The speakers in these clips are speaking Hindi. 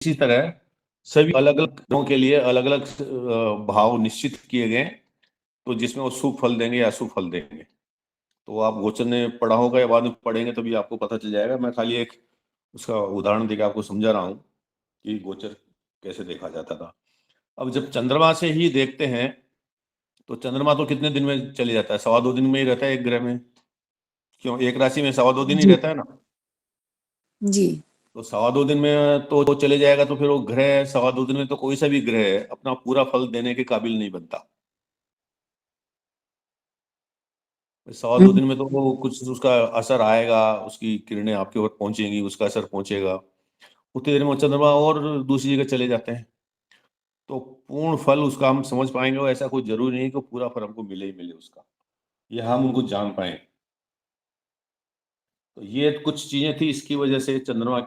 इसी तरह सभी अलग अलग ग्रहों के लिए अलग अलग भाव निश्चित किए गए, तो जिसमें वो शुभ फल देंगे या अशुभ फल देंगे। तो आप गोचर ने पढ़ा होगा या बाद में पढ़ेंगे तभी आपको पता चल जाएगा। मैं खाली एक उसका उदाहरण देकर आपको समझा रहा हूँ कि गोचर कैसे देखा जाता था। अब जब चंद्रमा से ही देखते हैं तो चंद्रमा तो कितने दिन में चले जाता है, 2.25 दिन में ही रहता है एक ग्रह में। क्यों, एक राशि में 2.25 दिन ही जी रहता है ना। जी। तो 2.25 दिन में तो चले जाएगा, तो फिर वो ग्रह 2.25 दिन में तो कोई सा भी ग्रह अपना पूरा फल देने के काबिल नहीं बनता। 2.25 दिन में तो वो कुछ उसका असर आएगा, उसकी किरणें आपके ऊपर पहुंचेंगी, उसका असर पहुंचेगा। उतनी देर में वो चंद्रमा और दूसरी जगह चले जाते हैं। तो पूर्ण फल उसका हम समझ पाएंगे, और ऐसा कोई जरूरी नहीं कि पूरा फल हमको मिले ही मिले उसका, या हम उनको जान पाए। तो ये कुछ चीजें थी, इसकी वजह से चंद्रमा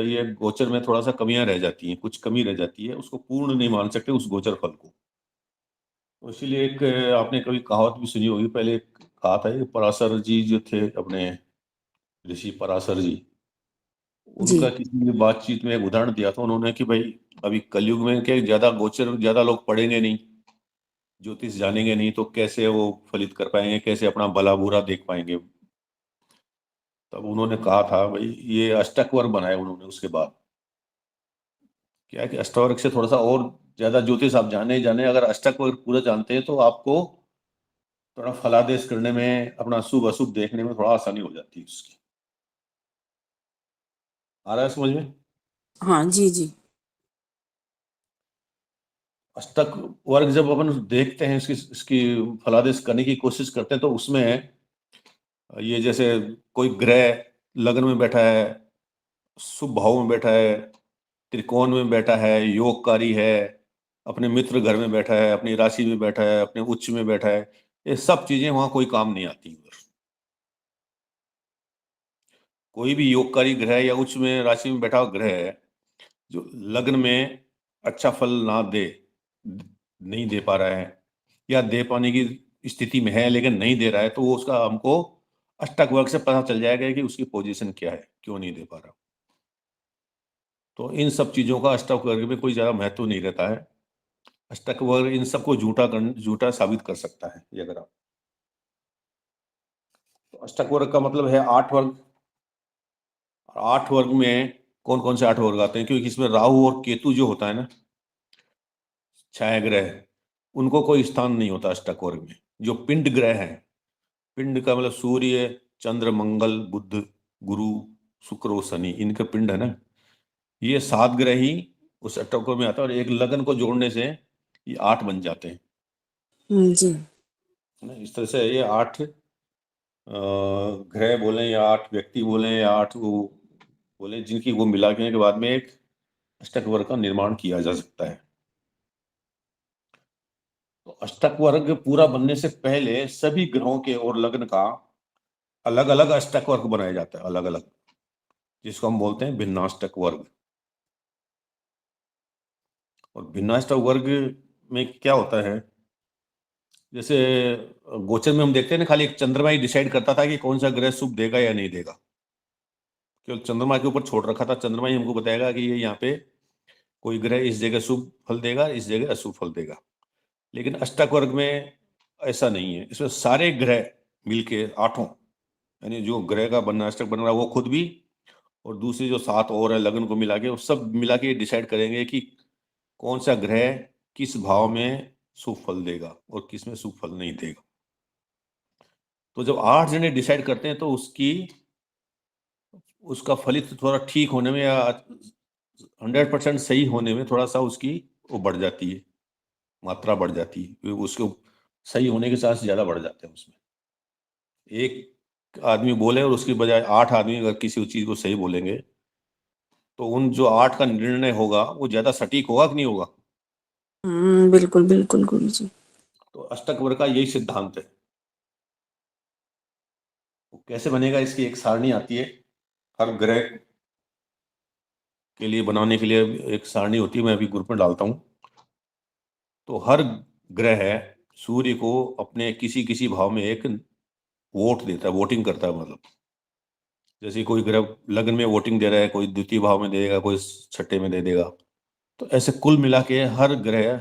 ये गोचर में थोड़ा सा कमियां रह जाती हैं, कुछ कमी रह जाती है, उसको पूर्ण नहीं मान सकते उस गोचर फल को। तो इसीलिए एक आपने कभी कहावत भी सुनी होगी, पहले कहा था ये पराशर जी जो थे अपने, ऋषि पराशर जी, जी। उनका किसी ने बातचीत में एक उदाहरण दिया था उन्होंने कि भाई अभी कलयुग में क्या ज्यादा गोचर ज्यादा लोग पढ़ेंगे नहीं, ज्योतिष जानेंगे नहीं, तो कैसे वो फलित कर पाएंगे, कैसे अपना भला बुरा देख पाएंगे। तब उन्होंने कहा था भाई, ये अष्टक वर्ग बनाए उन्होंने उसके बाद। क्या है कि अष्टवर्ग से थोड़ा सा और ज्यादा ज्योतिष आप जाने जाने, अगर अष्टक वर्ग पूरा जानते हैं तो आपको थोड़ा फलादेश करने में, अपना शुभ अशुभ देखने में थोड़ा आसानी हो जाती है उसकी। आ रहा है समझ में? हाँ जी जी। अष्टक वर्ग जब अपन देखते हैं, इसकी इसकी फलादेश करने की कोशिश करते हैं, तो उसमें ये जैसे कोई ग्रह लग्न में बैठा है, शुभ भाव में बैठा है, त्रिकोण में बैठा है, योगकारी है, अपने मित्र घर में बैठा है, अपनी राशि में बैठा है, अपने उच्च में बैठा है, ये सब चीजें वहां कोई काम नहीं आती उधर। कोई भी योगकारी ग्रह या उच्च में राशि में बैठा हुआ ग्रह है जो लग्न में अच्छा फल ना दे, नहीं दे पा रहा है, या दे पाने की स्थिति में है लेकिन नहीं दे रहा है, तो वो उसका हमको अष्टक वर्ग से पता चल जाएगा कि उसकी पोजीशन क्या है, क्यों नहीं दे पा रहा। तो इन सब चीजों का अष्टक वर्ग में कोई ज्यादा महत्व नहीं रहता है। अष्टक वर्ग इन सबको झूठा साबित कर सकता है ये, अगर आप। तो अष्टक वर्ग का मतलब है 8 वर्ग। और 8 वर्ग में कौन कौन से 8 वर्ग आते हैं, क्योंकि इसमें राहु और केतु जो होता है ना, छाया ग्रह, उनको कोई स्थान नहीं होता अष्टक वर्ग में। जो पिंड ग्रह हैं, पिंड का मतलब सूर्य, चंद्र, मंगल, बुध, गुरु, शुक्र और शनि, इनके पिंड है ना, ये 7 ग्रह ही उस अष्टक वर्ग में आता है। और एक लगन को जोड़ने से ये 8 बन जाते हैं, जी। है ना। इस तरह से ये 8 ग्रह बोलें या 8 व्यक्ति बोलें या 8 वो बोले, जिनकी वो मिला के बाद में एक अष्टक वर्ग का निर्माण किया जा सकता है। तो अष्टक वर्ग पूरा बनने से पहले सभी ग्रहों के और लग्न का अलग अलग अष्टक वर्ग बनाया जाता है, अलग अलग, जिसको हम बोलते हैं भिन्नाष्टक वर्ग। और भिन्नाष्टक वर्ग में क्या होता है, जैसे गोचर में हम देखते हैं ना, खाली एक चंद्रमा ही डिसाइड करता था कि कौन सा ग्रह शुभ देगा या नहीं देगा। केवल चंद्रमा के ऊपर छोड़ रखा था, चंद्रमा ही हमको बताएगा कि ये यहाँ पे कोई ग्रह इस जगह शुभ फल देगा, इस जगह अशुभ फल देगा। लेकिन अष्टक वर्ग में ऐसा नहीं है, इसमें सारे ग्रह मिलके 8, यानी जो ग्रह का बनना अष्टक बन रहा है वो खुद भी, और दूसरी जो 7 और है लगन को मिला के, वो सब मिला के डिसाइड करेंगे कि कौन सा ग्रह किस भाव में शुभ फल देगा और किस में शुभ फल नहीं देगा। तो जब 8 जने डिसाइड करते हैं तो उसका फलित थोड़ा ठीक होने में या 100% सही होने में थोड़ा सा उसकी वो बढ़ जाती है, मात्रा बढ़ जाती है, उसको सही होने के चांस ज्यादा बढ़ जाते हैं उसमें। एक आदमी बोले और उसकी बजाय 8 आदमी अगर किसी चीज को सही बोलेंगे, तो उन जो 8 का निर्णय होगा वो ज्यादा सटीक होगा कि नहीं होगा। बिल्कुल बिल्कुल गुरु जी। तो अष्टक वर्ग का यही सिद्धांत है। वो कैसे बनेगा, इसकी एक सारणी आती है, हर ग्रह के लिए बनाने के लिए एक सारणी होती है, मैं अभी ग्रुप में डालता हूँ। तो हर ग्रह सूर्य को अपने किसी किसी भाव में एक वोट देता है, वोटिंग करता है, मतलब जैसे कोई ग्रह लग्न में वोटिंग दे रहा है, कोई द्वितीय भाव में दे देगा, कोई छठे में दे देगा। तो ऐसे कुल मिला के हर ग्रह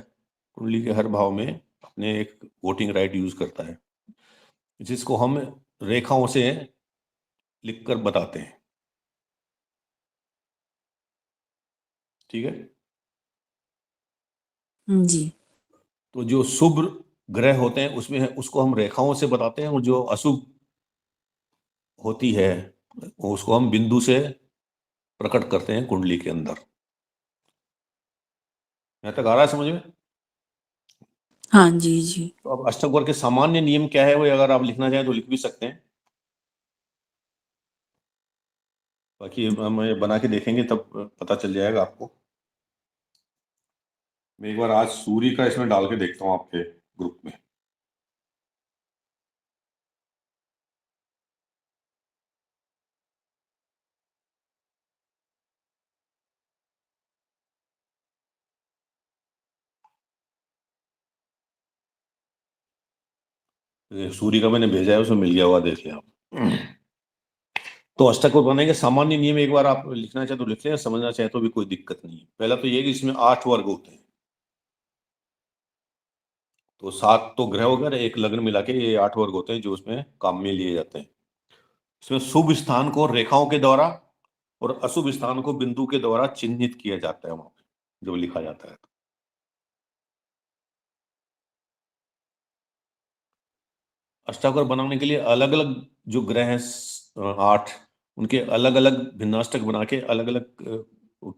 कुंडली के हर भाव में अपने एक वोटिंग राइट यूज करता है, जिसको हम रेखाओं से लिखकर बताते हैं। ठीक है। जी तो जो शुभ ग्रह होते हैं उसमें उसको हम रेखाओं से बताते हैं, और जो अशुभ होती है उसको हम बिंदु से प्रकट करते हैं कुंडली के अंदर। यहाँ तक आ रहा है समझ में? हाँ जी जी। तो अब अष्टक वर्ग के सामान्य नियम क्या है, वो अगर आप लिखना चाहें तो लिख भी सकते हैं, बाकी हम ये बना के देखेंगे तब पता चल जाएगा आपको। मैं एक बार आज सूर्य का इसमें डाल के देखता हूँ आपके ग्रुप में। ये सूर्य का मैंने भेजा है, उसमें मिल गया हुआ, देखिए आप। तो अष्टक वर्ग बनाने के सामान्य नियम एक बार आप लिखना चाहे तो लिख लें, समझना चाहे तो भी कोई दिक्कत नहीं है। पहला तो ये कि इसमें 8 वर्ग होते हैं, तो 7 तो ग्रह हो गए, एक लग्न मिला के ये 8 वर्ग होते हैं जो उसमें काम में लिए जाते हैं। इसमें शुभ स्थान को रेखाओं के द्वारा और अशुभ स्थान को बिंदु के द्वारा चिन्हित किया जाता है वहां पे जब लिखा जाता है। अष्टावक्र बनाने के लिए अलग अलग जो ग्रह हैं 8, उनके अलग अलग भिन्नाष्टक बना के अलग अलग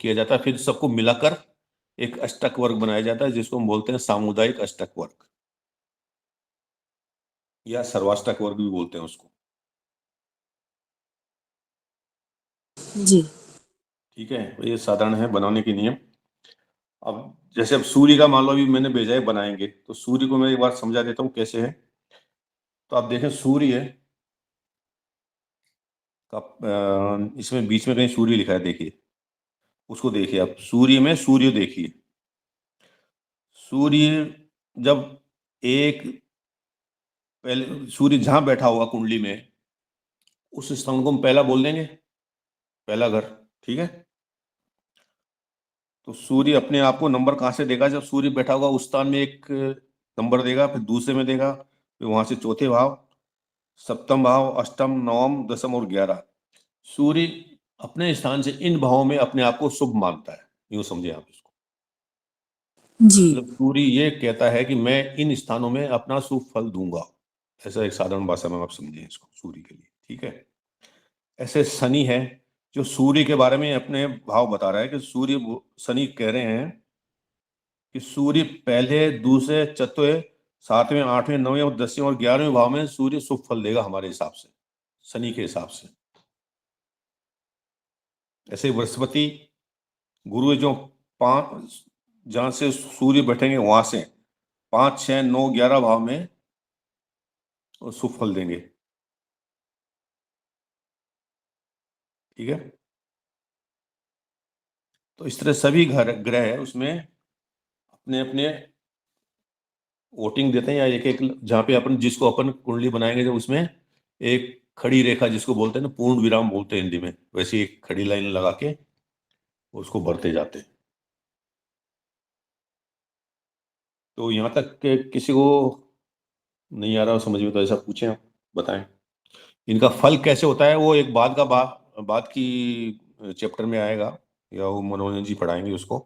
किया जाता है, फिर सबको मिलाकर एक अष्टक वर्ग बनाया जाता है, जिसको हम बोलते हैं सामुदायिक अष्टक वर्ग, या सर्वाष्टक वर्ग भी बोलते हैं उसको। जी ठीक है, ये साधारण है बनाने के नियम। अब जैसे अब सूर्य का मान लो अभी मैंने भेजा है बनाएंगे, तो सूर्य को मैं एक बार समझा देता हूँ कैसे है। तो आप देखें सूर्य का इसमें बीच में कहीं सूर्य लिखा है, देखिए उसको देखिए आप, सूर्य में सूर्य देखिए। सूर्य जब एक पहले सूर्य जहां बैठा होगा कुंडली में, उस स्थान को हम पहला बोल देंगे, पहला घर। ठीक है। तो सूर्य अपने आप को नंबर कहाँ से देगा, जब सूर्य बैठा होगा उस स्थान में एक नंबर देगा, फिर दूसरे में देगा, फिर वहां से चौथे भाव, सप्तम भाव, अष्टम, नवम, दसम और 11। सूर्य अपने स्थान से इन भावों में अपने आप को शुभ मानता है, यूं समझे आप इसको। जी मतलब सूर्य ये कहता है कि मैं इन स्थानों में अपना शुभ फल दूंगा, ऐसा एक साधारण भाषा में आप समझें इसको सूर्य के लिए। ठीक है। ऐसे शनि है जो सूर्य के बारे में अपने भाव बता रहा है कि शनि कह रहे हैं कि सूर्य पहले, दूसरे, चौथे, 7वें, 8वें, 9वें और 10वें और 11वें भाव में सूर्य शुभ फल देगा हमारे हिसाब से, शनि के हिसाब से। ऐसे बृहस्पति, गुरु जो 5, जहां से सूर्य बैठेंगे वहां से 5, 6, 9, 11 भाव में शुभ फल देंगे। ठीक है। तो इस तरह सभी ग्रह है उसमें अपने अपने वोटिंग देते हैं, या एक एक जहाँ पे अपन जिसको अपन कुंडली बनाएंगे जब उसमें एक खड़ी रेखा जिसको बोलते हैं ना, पूर्ण विराम बोलते हैं हिंदी में, वैसे एक खड़ी लाइन लगा के उसको भरते जाते हैं। तो यहाँ तक के किसी को नहीं आ रहा समझ में तो ऐसा पूछें, आप बताएं। इनका फल कैसे होता है वो एक बाद की चैप्टर में आएगा, या वो मनोरंजन जी पढ़ाएंगे उसको।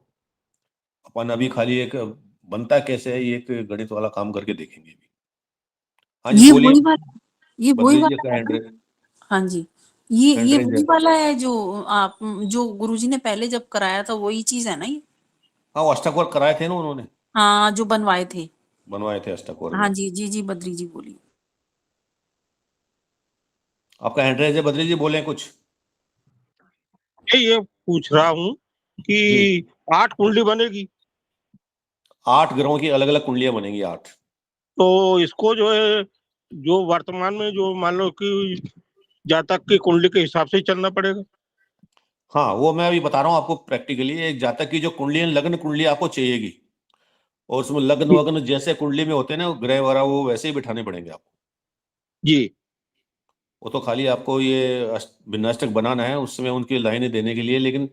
अपन अभी खाली एक बनता कैसे है ये एक गणित वाला काम करके देखेंगे अभी। हाँ जी ये बोलिए। वही वाला, ये वही बदली जी वाला का है हैंड ना? रेज, हाँ जी, ये हैंड रेज वही है। वाला है जो आप, जो गुरुजी ने पहले जब कराया था वही चीज है ना ये? हाँ वो अष्टक वर्ग कराए थे ना उन्होंने, हाँ, जो बनवाए थे। बनवाए थे अष्टक वर्ग हाँ में। जी जी जी, बद्री जी बोलिए। आपका हैंड रेज है, बद्री जी बोले कुछ। ये पूछ रहा हूँ जी, कि 8 कुंडली बनेगी 8 ग्रहों की अलग अलग कुंडलियां बनेंगी, 8। तो इसको जो है, जो वर्तमान में जो मान लो कि जातक की कुंडली के हिसाब से ही चलना पड़ेगा। हाँ वो मैं अभी बता रहा हूँ आपको प्रैक्टिकली, एक जातक की जो कुंडली है, लग्न कुंडली आपको चाहिएगी, और उसमें लग्न जी वग्न जैसे कुंडली में होते हैं ना ग्रह वगैरह, वो वैसे ही बिठाने पड़ेंगे आपको। जी वो तो खाली आपको ये भिन्नाष्टक बनाना है, उसमें उनकी लाइनें देने के लिए, लेकिन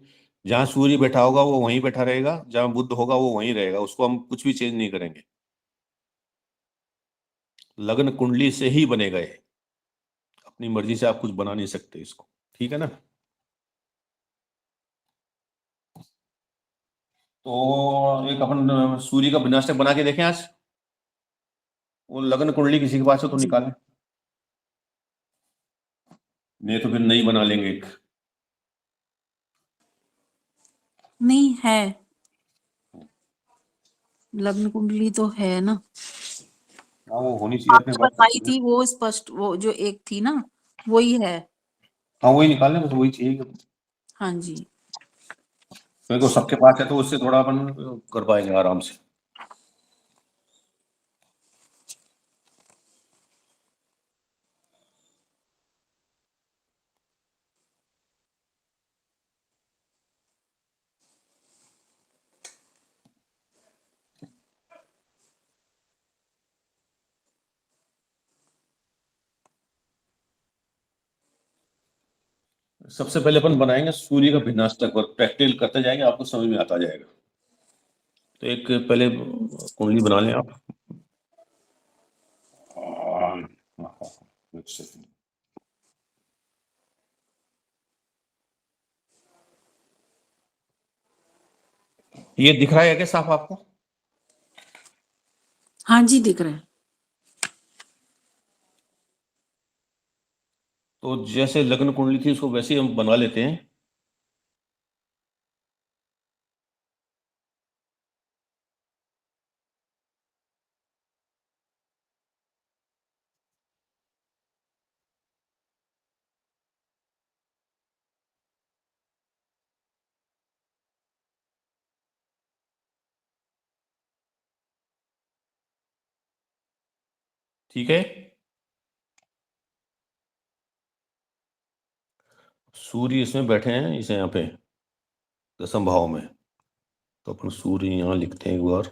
जहाँ सूर्य बैठा होगा वो वहीं बैठा रहेगा, जहाँ बुध होगा वो वहीं रहेगा, उसको हम कुछ भी चेंज नहीं करेंगे। लग्न कुंडली से ही बनेगा ये, अपनी मर्जी से आप कुछ बना नहीं सकते इसको, ठीक है ना। तो एक अपन सूर्य का विनाशक बना के देखें आज, वो लग्न कुंडली किसी के पास हो तो जी। निकालें, नहीं तो फिर नई बना लेंगे एक। नहीं है, लग्न कुंडली तो है ना, हाँ वो होनी चाहिए अपने आपने पास। बताई थी वो स्पष्ट, वो जो एक थी ना वही है। हाँ वही निकालने, बस वही चाहिए, हाँ जी। मेरे को सबके पास है तो उससे थोड़ा अपन कर पाएंगे आराम से। सबसे पहले अपन बनाएंगे सूर्य का विनाशक, और प्रैक्टिकल करते जाएंगे, आपको समझ में आता जाएगा। तो एक पहले कुंडली बना लें आप। एक सेकंड। ये दिख रहा है क्या साफ आपको? हाँ जी दिख रहा है। तो जैसे लग्न कुंडली थी उसको वैसे ही हम बना लेते हैं। ठीक है, सूर्य इसमें बैठे हैं, इसे यहाँ पे दसम भाव में, तो अपन सूर्य यहाँ लिखते हैं एक बार।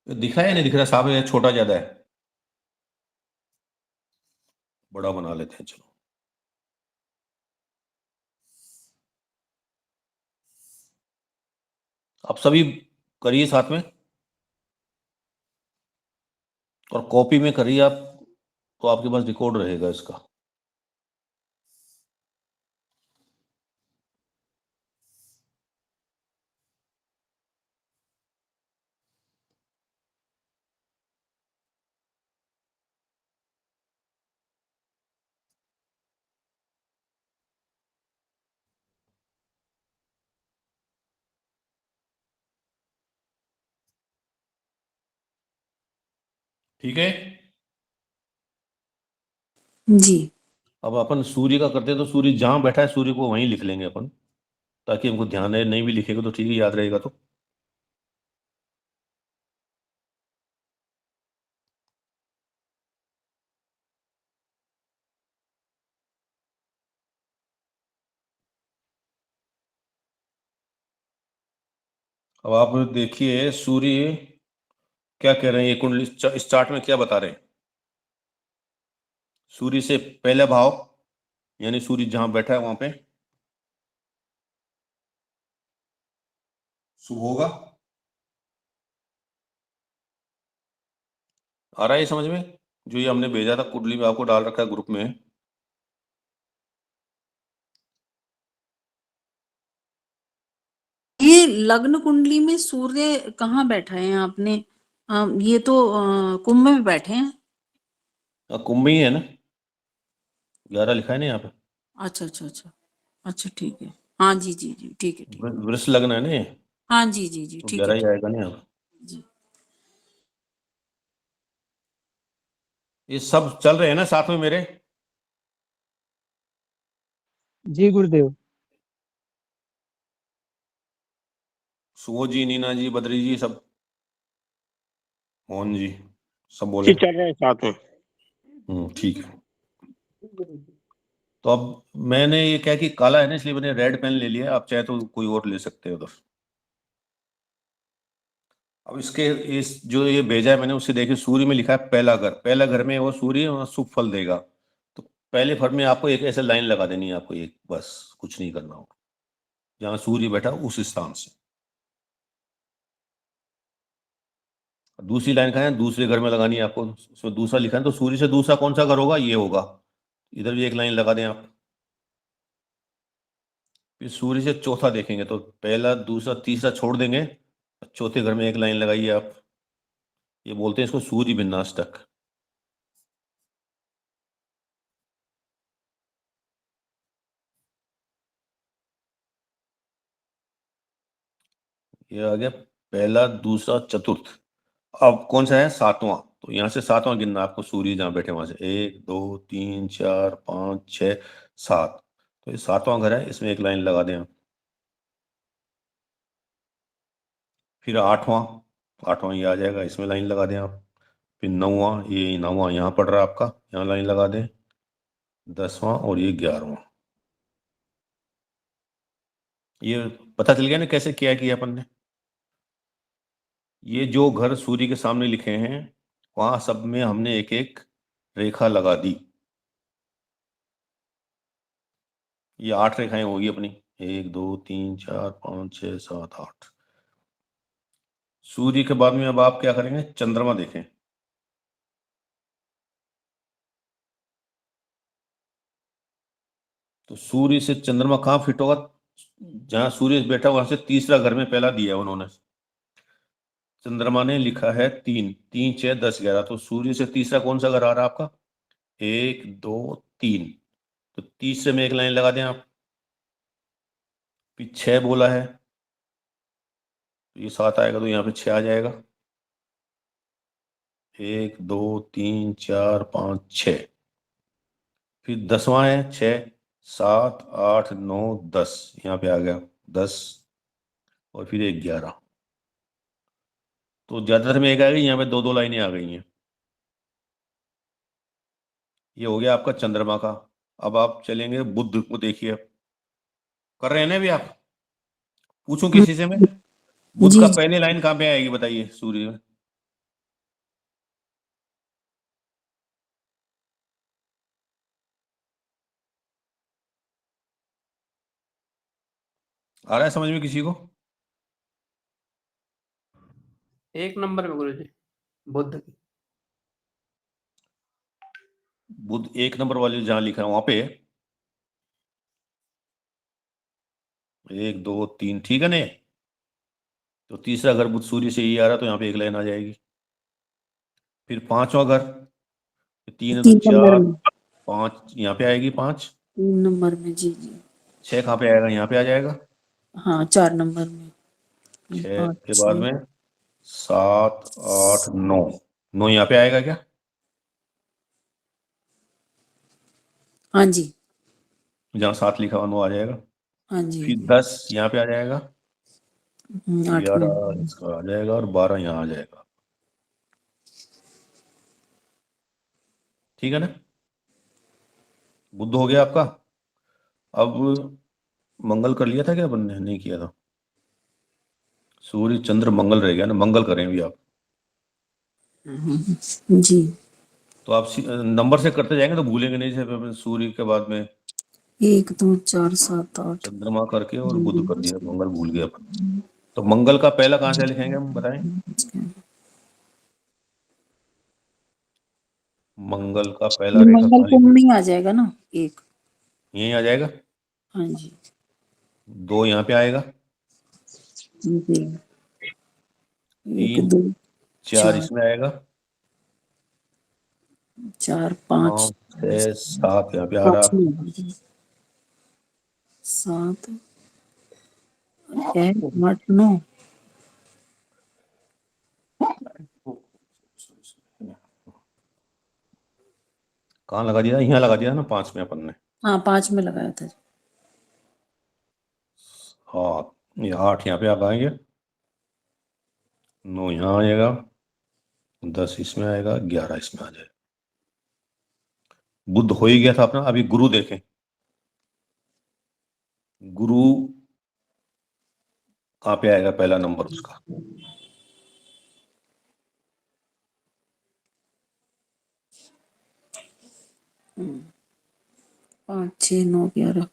दिख रहा है नहीं दिख रहा साहब, ये छोटा ज्यादा है, बड़ा बना लेते हैं चलो। आप सभी करिए साथ में, और कॉपी में करिए आप, तो आपके पास रिकॉर्ड रहेगा इसका। ठीक है, जी। अब अपन सूर्य का करते हैं, तो सूर्य जहां बैठा है सूर्य को वहीं लिख लेंगे अपन, ताकि हमको ध्यान रहे, नहीं भी लिखेगा तो ठीक है, याद रहेगा तो। अब आप देखिए सूर्य क्या कह रहे हैं, ये कुंडली इस चार्ट में क्या बता रहे हैं। सूर्य से पहला भाव, यानी सूर्य जहां बैठा है वहां पे शुभ होगा। आ रहा है ये समझ में, जो ये हमने भेजा था कुंडली में, आपको डाल रखा है ग्रुप में। ये लग्न कुंडली में सूर्य कहाँ बैठा है आपने? ये तो कुंभ में बैठे हैं। कुंभ में ही है ना, 11 लिखा है ना यहाँ पे। अच्छा अच्छा अच्छा। अच्छा ठीक है, हाँ जी जी जी ठीक है ठीक है। वृष लग्न है ना ये, हाँ जी जी जी तो ठीक 11 है ही ठीक आएगा ना यहाँ पे। है जी। ये सब चल रहे हैं ना साथ में मेरे? जी गुरुदेव। सुबोध जी, नीना जी, बद्री जी, सब, मोहन जी, सब बोले। ये चल रहा है साथ में। ठीक है। तो अब मैंने ये क्या कि काला है ना, इसलिए मैंने रेड पेन ले लिया, आप चाहे तो कोई और ले सकते हो उधर। अब इसके इस जो ये भेजा है मैंने, उससे देखिए सूर्य में लिखा है पहला घर, पहला घर में वो सूर्य शुभ फल देगा। तो पहले फल में आपको एक ऐसे लाइन लगा देनी है आपको, एक बस, कुछ नहीं करना होगा। जहां सूर्य बैठा उस स्थान से। दूसरी लाइन कहाँ है, दूसरे घर में लगानी है आपको, उसमें दूसरा लिखा है, तो सूर्य से दूसरा कौन सा घर होगा, ये होगा। इधर भी एक लाइन लगा दें आप। फिर सूर्य से चौथा देखेंगे तो पहला दूसरा तीसरा छोड़ देंगे, चौथे घर में एक लाइन लगाइए आप। ये बोलते हैं इसको सूर्य विन्यासटक। ये आ गया पहला दूसरा चतुर्थ। अब कौन सा है, सातवां। तो यहां से सातवां गिनना आपको, सूर्य जहां बैठे वहां से 1 2 3 4 5 6 7। तो ये सातवां घर है, इसमें एक लाइन लगा दें आप। फिर आठवां, आठवां ये आ जाएगा, इसमें लाइन लगा दें आप। फिर नौवां, ये नौवां यहाँ पड़ रहा है आपका, यहाँ लाइन लगा दें। 10वां और ये 11वां। ये पता चल गया ना कैसे किया अपन ने। ये जो घर सूर्य के सामने लिखे हैं वहां सब में हमने एक एक रेखा लगा दी। ये 8 रेखाएं होगी अपनी, 1 2 3 4 5 6 7 8। सूर्य के बाद में अब आप क्या करेंगे, चंद्रमा देखें। तो सूर्य से चंद्रमा कहाँ फिट होगा, जहां सूर्य बैठा वहां से तीसरा घर में पहला दिया है उन्होंने। चंद्रमा ने लिखा है 3 3 6 10 11, तो सूर्य से तीसरा कौन सा घर आ रहा है आपका, 1 2 3। तो तीसरे में एक लाइन लगा दें आप। फिर 6 बोला है, तो ये 7 आएगा, तो यहाँ पे 6 आ जाएगा। 1 2 3 4 5 6। फिर 10वां है 6 7 8 9 10, यहाँ पे आ गया 10। और फिर एक 11। तो ज्यादातर में एक आ गई, यहाँ पे दो दो लाइनें आ गई हैं। ये हो गया आपका चंद्रमा का। अब आप चलेंगे बुध को देखिए। कर रहे हैं ना अभी आप, पूछूं किसी से मैं, बुध जी का जी। पहली लाइन कहाँ पे आएगी बताइए सूर्य में। आ रहा है समझ में किसी को। 1 नंबर में गुरु जी, बुद्ध की। बुध 1 नंबर वाले जहां लिखा है वहां पे 1 2 3, ठीक है ना। तो तीसरा घर बुध सूर्य से ही आ रहा, तो यहाँ पे एक लाइन आ जाएगी। फिर पांचवा घर, 3 है तो 3 नंबर 4 में, 5 यहाँ पे आएगी 5। 3 नंबर में, जी जी। 6 कहाँ पे आएगा, यहाँ पे आ जाएगा। हाँ, 4 नंबर में। 6 पाँच के बाद छः। में 7 8 9, 9 यहाँ पे आएगा क्या, हाँ जी। जहाँ 7 लिखा हुआ 9 आ जाएगा। हाँ जी। फिर 10 यहाँ पे आ जाएगा। 8 में। 11 इसका आ जाएगा और 12 यहाँ आ जाएगा। ठीक है ना, बुध हो गया आपका। अब मंगल कर लिया था क्या अपन ने, नहीं किया था। सूर्य चंद्र मंगल रह गया ना, मंगल करें भी आप। जी। तो आप नंबर से करते जाएंगे तो भूलेंगे नहीं, जैसे अपन सूर्य के बाद में 1 2 4 7 8। चंद्रमा करके और बुध कर दिया, मंगल भूल गए अपन। तो मंगल का पहला कहाँ से लिखेंगे हम बताएं। मंगल का पहला ये रेखा मंगल कहाँ कुंभ लिखेंगे, में ही आ जाएगा ना, एक। यहीं आ जाएगा। हाँ जी। 2 यहाँ पे आएगा। जी। 1 3 2 4 4, इसमें आएगा। 4 5 5 6 7 यहाँ पे आ रहा 5 आपका। में, 7 8 9। कहाँ लगा दिया, यहाँ लगा दिया ना 5 में अपन ने। हाँ, 5 में लगाया था। हाँ, ये 8 यहाँ पे आ आएंगे। 9 यहाँ आएगा। 10 इसमें आएगा। 11 इसमें आ जाएगा। बुध हो ही गया था अपना। अभी गुरु देखें। गुरु कहाँ पे आएगा पहला नंबर उसका, 5 6 9 11।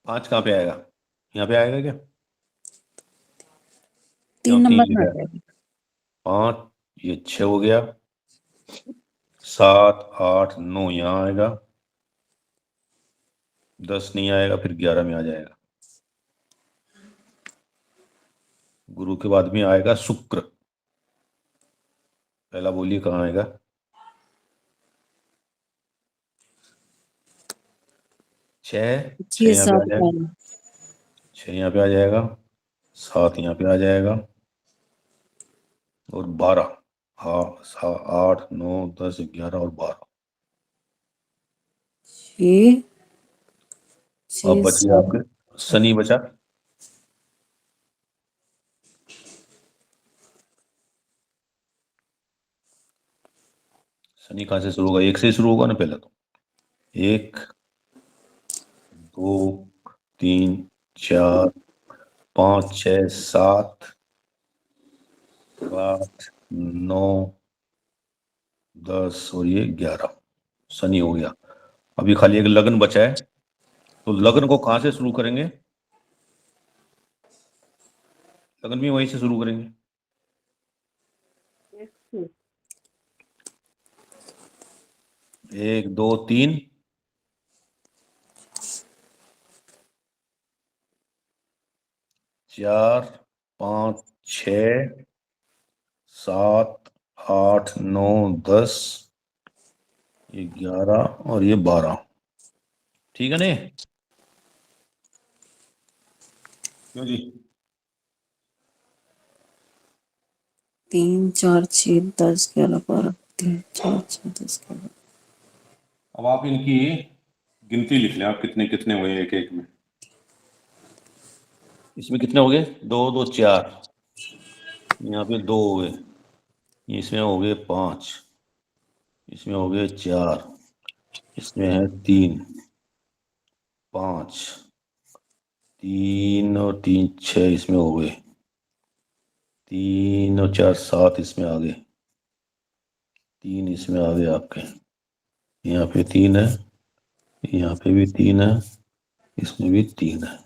5 कहाँ पे आएगा? यहाँ पे आएगा क्या? 3 यहाँ 3 नंबर में लिखा आ है। जाएगा। 5, ये 6 हो गया, 7, 8, 9 यहाँ आएगा, 10 नहीं आएगा, फिर 11 में आ जाएगा। गुरु के बाद में आएगा शुक्र। पहला बोलिए कहाँ आएगा? 6, 6 6 यहाँ पे आ 7 जाएगा, 12 6 यहाँ पे आ जाएगा, 7 यहाँ पे आ जाएगा, और 12। हाँ, 8, 9, 10, 11 और 12। 6 अब 6 बच गया 7 आपके शनि बचा। शनि कहाँ से शुरू होगा? 1 से ही शुरू होगा ना पहले तो। 1, 2, 3, 4, 5, 6, 7, 8, 9, 10 और ये 11। शनि हो गया। अभी खाली एक लगन बचा है, तो लगन को कहाँ से शुरू करेंगे? लगन भी वहीं से शुरू करेंगे। 1, 2, 3, 4, 5, 6, 7, 8, 9, 10, ये 11 और ये 12। ठीक है नहीं? क्यों जी? 3 4 6 10 11 12 3 4 6 10 11। अब आप इनकी गिनती लिख लें, आप कितने कितने हुए एक एक में। इसमें कितने हो गए? 2, 2, 4, यहाँ पे 2 हो गए, इसमें हो गए 5, इसमें हो गए 4, इसमें है 3, 5, 3 और 3 6 इसमें हो गए, 3 और 4 7 इसमें आ गए, 3 इसमें आ गए आपके, यहाँ पे 3 है, यहाँ पे भी 3 है, इसमें भी 3 है।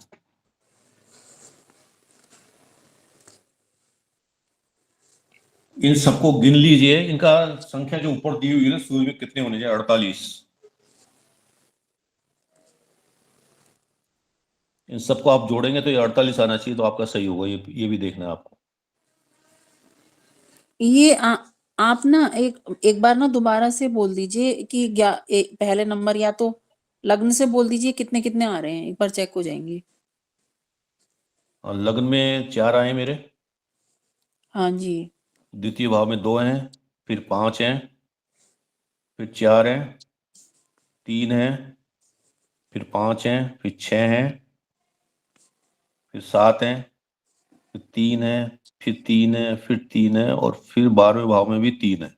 इन सबको गिन लीजिए, इनका संख्या जो ऊपर दी हुई है ना सूर्य में कितने होने चाहिए? 48। इन सबको आप जोड़ेंगे तो ये 48 आना चाहिए, तो आपका सही होगा। ये भी देखना है आपको। ये आप ना एक बार ना दोबारा से बोल दीजिए कि पहले नंबर या तो लग्न से बोल दीजिए कितने कितने आ रहे हैं, एक बार चेक हो जाएंगे। और लग्न में 4 आए मेरे, हाँ जी। द्वितीय भाव में 2 हैं, फिर 5 हैं, फिर 4 हैं, 3 हैं, फिर 5 हैं, फिर 6 हैं, फिर 7 हैं, फिर 3 है, फिर 3 है, फिर 3 है, और फिर 12वें भाव में भी 3 है।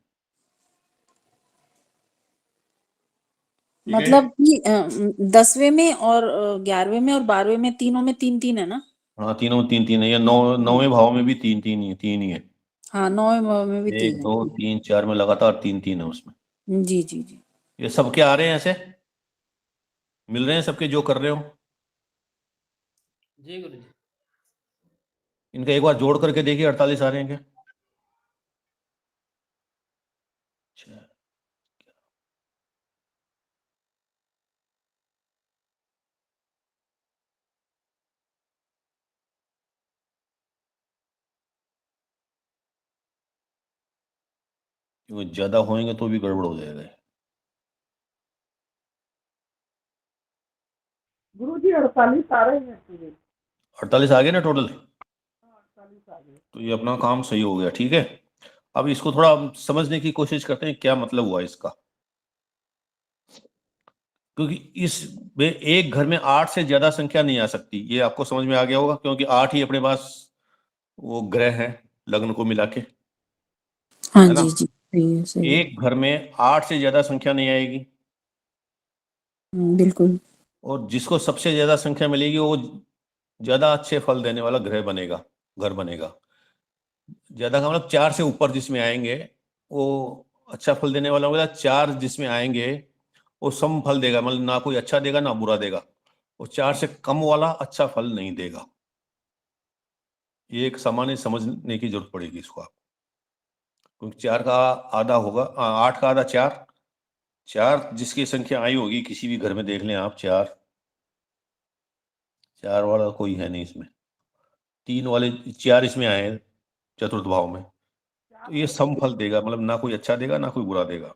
ठीक है? मतलब कि 10वें में और 11वें में और 12वें में तीनों में 3 3 है ना? हाँ, तीनों में 3 3 है। ये 9वें भाव में भी 3 3 ही है, 3 ही है। हाँ 9वें में भी 1 3 2 3 4 में लगातार 3 3 है उसमें। है। जी जी जी। ये सब क्या आ रहे हैं ऐसे? मिल रहे हैं सबके जो कर रहे हो? जी गुरु जी। इनका एक बार जोड़ करके देखिए 48 आ रहे हैं क्या? अच्छा। क्योंकि ज्यादा होंगे तो भी गड़बड़ हो जाएगा। गुरु जी 48 आ रहे हैं पूरे। 48 आ गए ना टोटल? तो ये अपना काम सही हो गया। ठीक है, अब इसको थोड़ा हम समझने की कोशिश करते हैं क्या मतलब हुआ इसका। क्योंकि इस एक घर में 8 से ज्यादा संख्या नहीं आ सकती, ये आपको समझ में आ गया होगा, क्योंकि 8 ही अपने पास वो ग्रह है लग्न को मिला के, हाँ है ना? जी जी, सही है सही है। एक घर में 8 से ज्यादा संख्या नहीं आएगी, बिल्कुल। और जिसको सबसे ज्यादा संख्या मिलेगी वो ज्यादा अच्छे फल देने वाला ग्रह बनेगा, घर बनेगा। ज्यादा का मतलब 4 से ऊपर जिसमें आएंगे वो अच्छा फल देने वाला होगा। 4 जिसमें आएंगे वो सम फल देगा, मतलब ना कोई अच्छा देगा ना बुरा देगा, और 4 से कम वाला अच्छा फल नहीं देगा। ये एक सामान्य समझने की जरूरत पड़ेगी इसको आप, क्योंकि 4 का आधा होगा 8 का आधा 4, 4 जिसकी संख्या आई होगी किसी भी घर में देख लें आप, 4 वाला कोई है नहीं इसमें, 3 वाले 4 इसमें आए हैं चतुर्थ भाव में, तो ये सम फल देगा, मतलब ना कोई अच्छा देगा ना कोई बुरा देगा।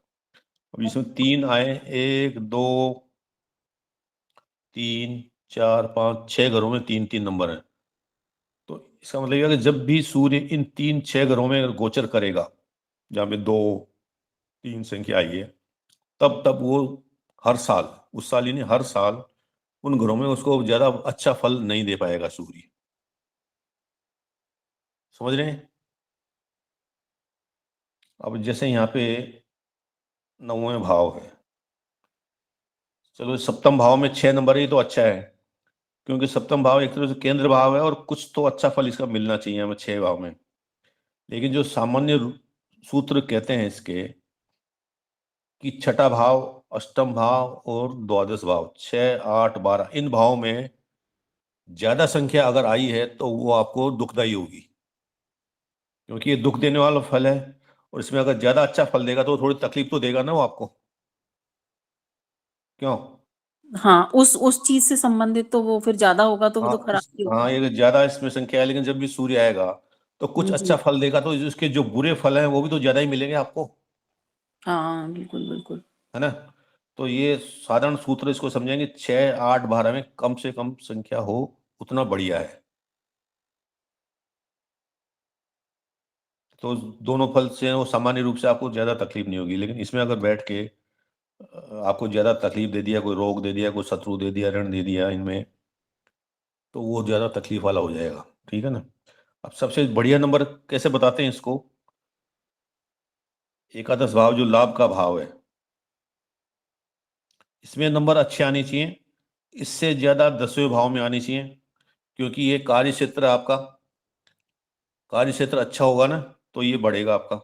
अब इसमें 3 आए, 1 2 3 4 5 6 घरों में 3 नंबर है, तो इसका मतलब यह है कि जब भी सूर्य इन 6 घरों में अगर गोचर करेगा, जहाँ पे 2 3 संख्या आई है, तब वो हर साल, उस साल ही नहीं हर साल उन घरों में उसको ज्यादा अच्छा फल नहीं दे पाएगा सूर्य। समझ रहे हैं? अब जैसे यहाँ पे 9वें भाव है, चलो सप्तम भाव में 6 नंबर ही तो अच्छा है, क्योंकि सप्तम भाव एक तरह से केंद्र भाव है और कुछ तो अच्छा फल इसका मिलना चाहिए हमें 6 भाव में। लेकिन जो सामान्य सूत्र कहते हैं इसके कि छठा भाव, अष्टम भाव और द्वादश भाव, 6 8 12 इन भाव में ज्यादा संख्या अगर आई है तो वो आपको दुखदाई होगी, क्योंकि ये दुख देने वाला फल है, और इसमें अगर ज्यादा अच्छा फल देगा तो थोड़ी तकलीफ तो देगा ना वो आपको, क्यों? हाँ, उस चीज से संबंधित तो वो फिर ज्यादा होगा तो वो तो खराब ही होगा। हाँ ये ज्यादा इसमें संख्या है, लेकिन जब भी सूर्य आएगा तो कुछ जी। अच्छा फल देगा, तो उसके जो बुरे फल हैं वो भी तो ज्यादा ही मिलेंगे आपको, हाँ, बिल्कुल बिल्कुल। है ना? तो ये साधारण सूत्र इसको समझेंगे, 6 8 12 में कम से कम संख्या हो उतना बढ़िया है, तो दोनों फल से वो सामान्य रूप से आपको ज्यादा तकलीफ नहीं होगी। लेकिन इसमें अगर बैठ के आपको ज्यादा तकलीफ दे दिया, कोई रोग दे दिया, कोई शत्रु दे दिया, ऋण दे दिया इनमें, तो वो ज्यादा तकलीफ वाला हो जाएगा। ठीक है ना? अब सबसे बढ़िया नंबर कैसे बताते हैं इसको? एकादश भाव जो लाभ का भाव है, इसमें नंबर अच्छे आने चाहिए, इससे ज्यादा 10वें भाव में आने चाहिए, क्योंकि ये कार्य क्षेत्र आपका, कार्य क्षेत्र अच्छा होगा ना तो ये बढ़ेगा आपका,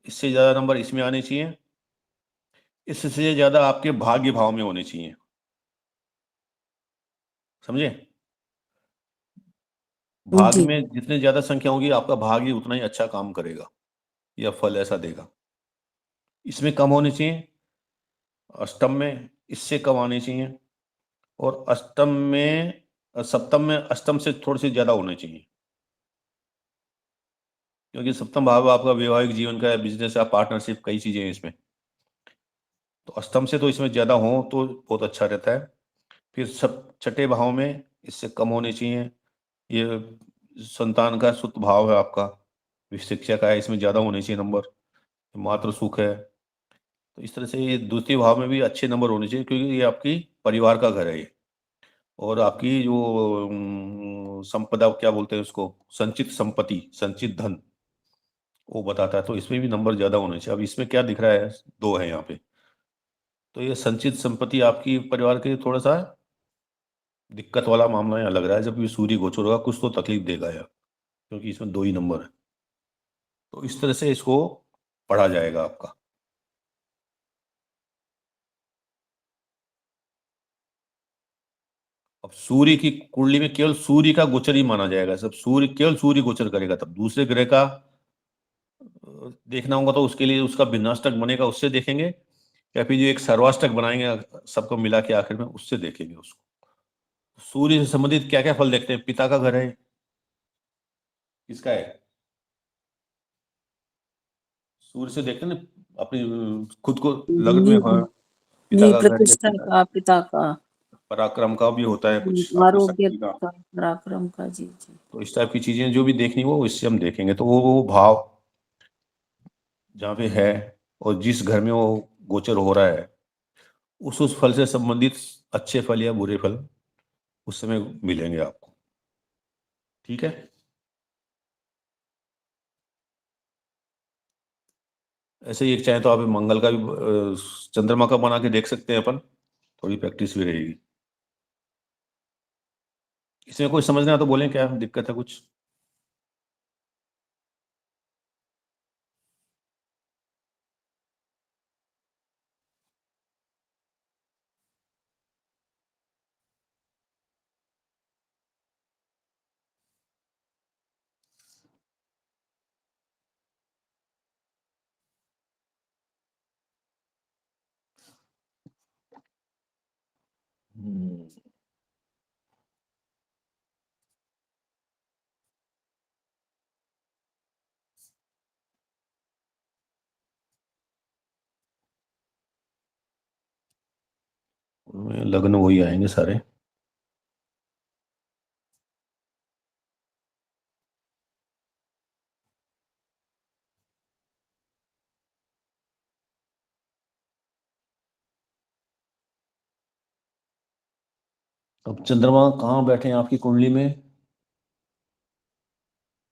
इससे ज्यादा नंबर इसमें आने चाहिए, इससे ज्यादा आपके भाग्य भाव में होने चाहिए। समझे? भाग्य जी। में जितने ज्यादा संख्या होगी आपका भाग्य उतना ही अच्छा काम करेगा या फल ऐसा देगा। इसमें कम होने चाहिए, अष्टम में इससे कम आने चाहिए, और अष्टम में सप्तम में अष्टम से थोड़े से ज्यादा होने चाहिए, क्योंकि सप्तम भाव आपका वैवाहिक जीवन का, बिजनेस या पार्टनरशिप, कई चीजें हैं इसमें, तो अष्टम से तो इसमें ज्यादा हो तो बहुत अच्छा रहता है। फिर सब छठे भाव में इससे कम होने चाहिए, ये संतान का सुत भाव है आपका, शिक्षा का है, इसमें ज्यादा होने चाहिए नंबर, मातृ सुख है, तो इस तरह से ये द्वितीय भाव में भी अच्छे नंबर होने चाहिए, क्योंकि ये आपकी परिवार का घर है ये, और आपकी जो संपदा क्या बोलते हैं उसको, संचित संपत्ति, संचित धन, वो बताता है, तो इसमें भी नंबर ज्यादा होने चाहिए। अब इसमें क्या दिख रहा है, 2 है यहाँ पे, तो ये संचित संपत्ति आपकी परिवार के लिए थोड़ा सा दिक्कत वाला मामला यहाँ लग रहा है, जब ये सूर्य गोचर होगा कुछ तो तकलीफ देगा यार, क्योंकि इसमें 2 ही नंबर है, तो इस तरह से इसको पढ़ा जाएगा आपका। अब सूर्य की कुंडली में केवल सूर्य का गोचर ही माना जाएगा, सब सूर्य, केवल सूर्य गोचर करेगा, तब दूसरे ग्रह का देखना होगा तो उसके लिए उसका भिन्नाष्टक बनेगा, उससे देखेंगे, या फिर जो एक सर्वाष्टक बनाएंगे सबको मिला के आखिर में, उससे देखेंगे उसको। सूर्य से संबंधित क्या क्या फल देखते हैं? पिता का घर है, किसका है? सूर्य से देखते हैं ना अपनी खुद को लग्न में, हाँ, पिता जी, का घर या प्रतिष्ठा पिता, का, पिता का, पराक्रम का भी होता है कुछ, आपकी आरोग्य शक्ति का, का, पराक्रम का। जी जी। तो इस टाइप की चीजें जो भी देखनी हो इससे हम देखेंगे, तो वो भाव जहाँ पे है और जिस घर में वो गोचर हो रहा है, उस फल से संबंधित अच्छे फल या बुरे फल उस समय मिलेंगे आपको। ठीक है? ऐसे ही एक चाहे तो आप मंगल का भी चंद्रमा का बना के देख सकते हैं अपन, थोड़ी प्रैक्टिस भी रहेगी। इसमें कुछ समझना है तो बोलें, क्या दिक्कत है कुछ? उनमें लग्न वही आएंगे सारे। अब चंद्रमा कहाँ बैठे हैं आपकी कुंडली में?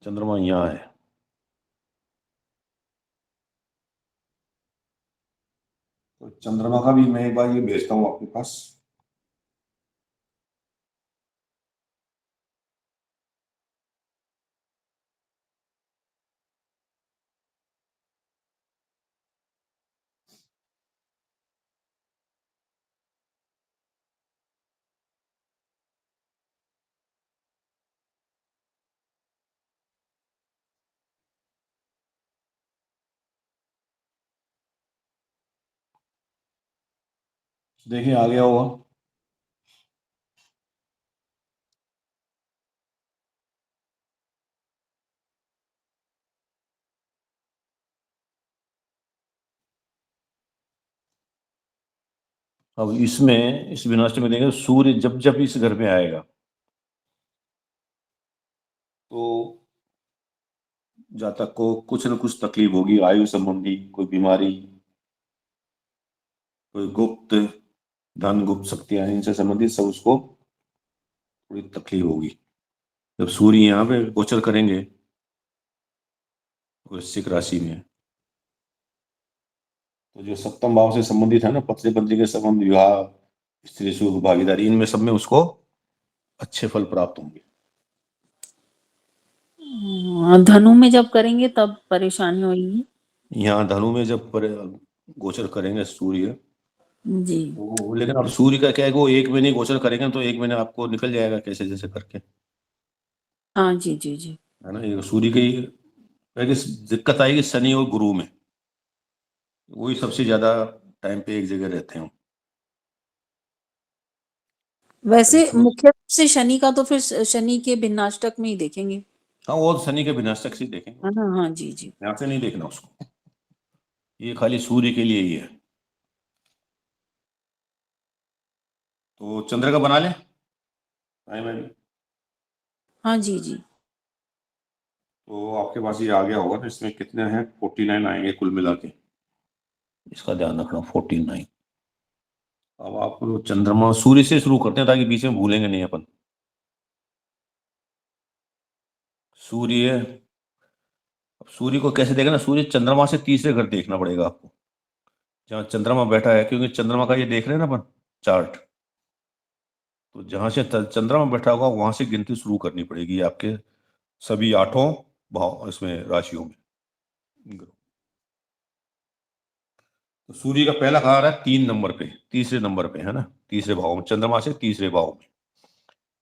चंद्रमा यहाँ है। तो चंद्रमा का भी मैं एक बार ये भेजता हूँ आपके पास। देखिए आ गया होगा। अब इसमें इस विनाश में देखेंगे सूर्य जब जब इस घर में आएगा तो जातक को कुछ न कुछ तकलीफ होगी, आयु संबंधी कोई बीमारी, कोई गुप्त धन, गुप्त शक्तियां इनसे संबंधित सब उसको थोड़ी तकलीफ होगी। जब सूर्य यहाँ पे गोचर करेंगे वृश्चिक राशि में, तो जो सप्तम भाव से संबंधित है ना, पत्नी पत्नी के संबंध, विवाह, स्त्री सुख, भागीदारी, इनमें सब में उसको अच्छे फल प्राप्त होंगे। धनु में जब करेंगे तब परेशानी होगी। यहाँ धनु में जब गोचर करेंगे सूर्य, जी तो लेकिन अब सूर्य का क्या है, वो 1 महीने गोचर करेंगे तो 1 महीने आपको निकल जाएगा कैसे जैसे करके, हाँ जी जी जी। है ना। ये सूर्य की दिक्कत आएगी शनि और गुरु में, वही सबसे ज्यादा टाइम पे एक जगह रहते हैं। वैसे इसमें- मुख्य रूप से शनि का तो फिर शनि के भिन्नाष्टक में ही देखेंगे, हाँ वो शनि के विनाशक से देखेंगे, है ना। हाँ जी जी। यहाँ से नहीं देखना उसको, ये खाली सूर्य के लिए ही है। तो चंद्र का बना ले टाइम है। हाँ जी जी। तो आपके पास ये आ गया होगा, तो इसमें कितने हैं, 49 आएंगे कुल मिला के, इसका ध्यान रखना 49। अब आप चंद्रमा सूर्य से शुरू करते हैं ताकि बीच में भूलेंगे नहीं अपन। सूर्य, अब सूर्य को कैसे देखना, सूर्य चंद्रमा से तीसरे घर देखना पड़ेगा आपको, जहाँ चंद्रमा बैठा है, क्योंकि चंद्रमा का ये देख रहे हैं ना अपन चार्ट, तो जहां से चंद्रमा बैठा होगा वहां से गिनती शुरू करनी पड़ेगी आपके सभी 8 भाव इसमें राशियों में। तो सूर्य का पहला कहाँ आ रहा है, 3 नंबर पे, तीसरे नंबर पे, है ना, तीसरे भाव में, चंद्रमा से तीसरे भाव में।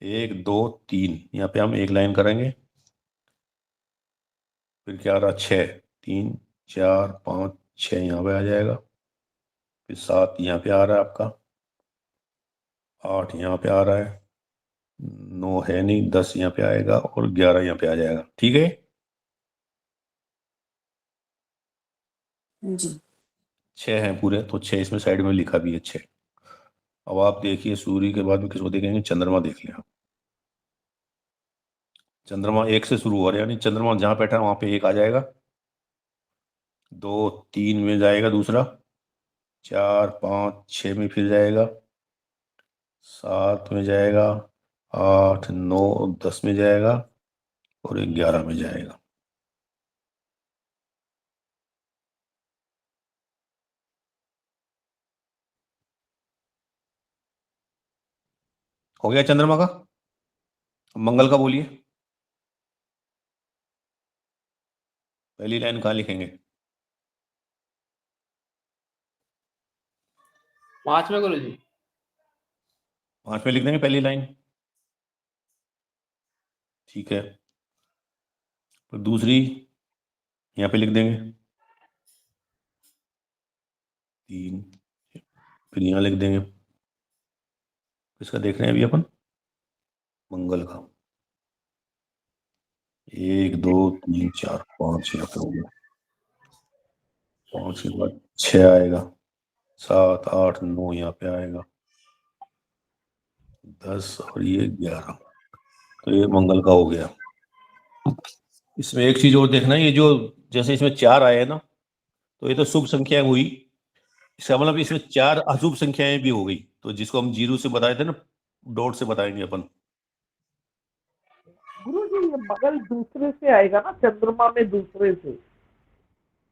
1 2 3, यहाँ पे हम एक लाइन करेंगे। फिर क्या आ रहा, 6, 3 4 5 6 यहाँ पे आ जाएगा। फिर 7 यहाँ पे आ रहा है आपका, 8 यहाँ पे आ रहा है, 9 है नहीं, 10 यहाँ पे आएगा और 11 यहाँ पे आ जाएगा। ठीक है, जी 6 हैं पूरे, तो 6 इसमें साइड में लिखा भी है 6। अब आप देखिए सूर्य के बाद में किसको देखेंगे, चंद्रमा देख लिया। चंद्रमा 1 से शुरू हो रहा है, यानी चंद्रमा जहां बैठा है वहां पे 1 आ जाएगा, 2 3 में जाएगा दूसरा, 4 5 6 में फिर जाएगा, 7 में जाएगा, 8 9 10 में जाएगा और 11 में जाएगा। हो गया चंद्रमा का। मंगल का बोलिए, पहली लाइन कहाँ लिखेंगे? 5 में गुरु जी। 5 में लिख देंगे पहली लाइन, ठीक है। फिर दूसरी यहाँ पे लिख देंगे 3, फिर यहाँ लिख देंगे, किसका देख रहे हैं अभी अपन? मंगल का। 1 2 3 4 5 यहाँ पे हो गया। 5 के बाद 6 आएगा, 7 8 9 यहाँ पे आएगा, 10 और ये 11। तो ये मंगल का हो गया। इसमें एक चीज और देखना, ये जो जैसे इसमें 4 आए हैं ना, तो ये तो शुभ संख्याएं हुई। इसका मतलब इसमें 4 अशुभ संख्याएं भी हो गई, तो जिसको हम 0 से बताए थे ना, डॉट से बताएंगे अपन। गुरुजी ये मंगल दूसरे से आएगा ना, चंद्रमा में दूसरे से।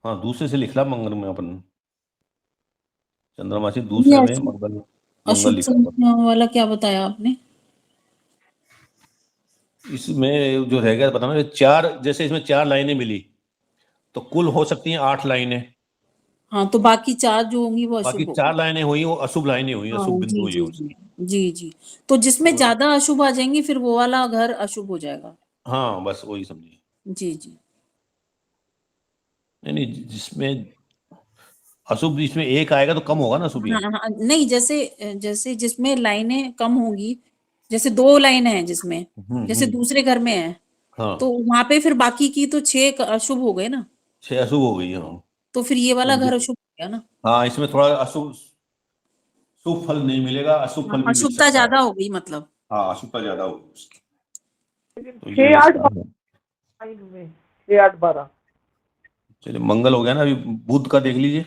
हाँ, दूसरे से लिखला मंगल में अपन, चंद्रमा से ये दूसरे में अशुभ मंगल मंगल अशुभ लिखा अपन। संख्या वाला क्या बताया आपने? इसमें जो रहेगा बताना, 4 जैसे इसमें 4 लाइनें मिली, तो कुल हो सकती हैं 8 लाइनें। हाँ, तो बाकी 4 जो होंगी वो बाकी अशुभ होगी। 4 लाइनें हुई वो अशुभ लाइनें हुई, हाँ, अशुभ बिंदु जी, हुई है जी, उसकी। जी। जी, जी। तो जिसमें तो ज़्यादा अशुभ आ जाएंगी फिर वो वाला घर अशुभ हो जाएगा। हाँ, बस वही समझिए। जी, जी। नहीं नहीं, जिसमें अशुभ इसमें 1 आएगा तो कम होगा ना अशुभ हाँ, यहाँ। हाँ, नहीं जैसे जिसमें लाइनें कम होंगी, जैसे 2 लाइनें हैं जिसमें, जैसे हम्म। दूसरे घर में है, तो हाँ, वहां पे फिर बाकी की तो 6 अशुभ हो गए ना, 6 अशुभ हो गई। हाँ, तो फिर ये वाला तो घर अशुभ हो गया ना। हाँ, इसमें थोड़ा अशुभ शुभ फल नहीं मिलेगा, अशुभ हाँ, फल भी मिल अशुभता सकता है। ज्यादा हो गई मतलब। हाँ, अशुभता ज्यादा होगी उसकी। लेकिन तो ये 6 8 इसका है। 12 में 6 8 12 चलिए, मंगल हो गया ना, अभी बुध का देख लीजिए।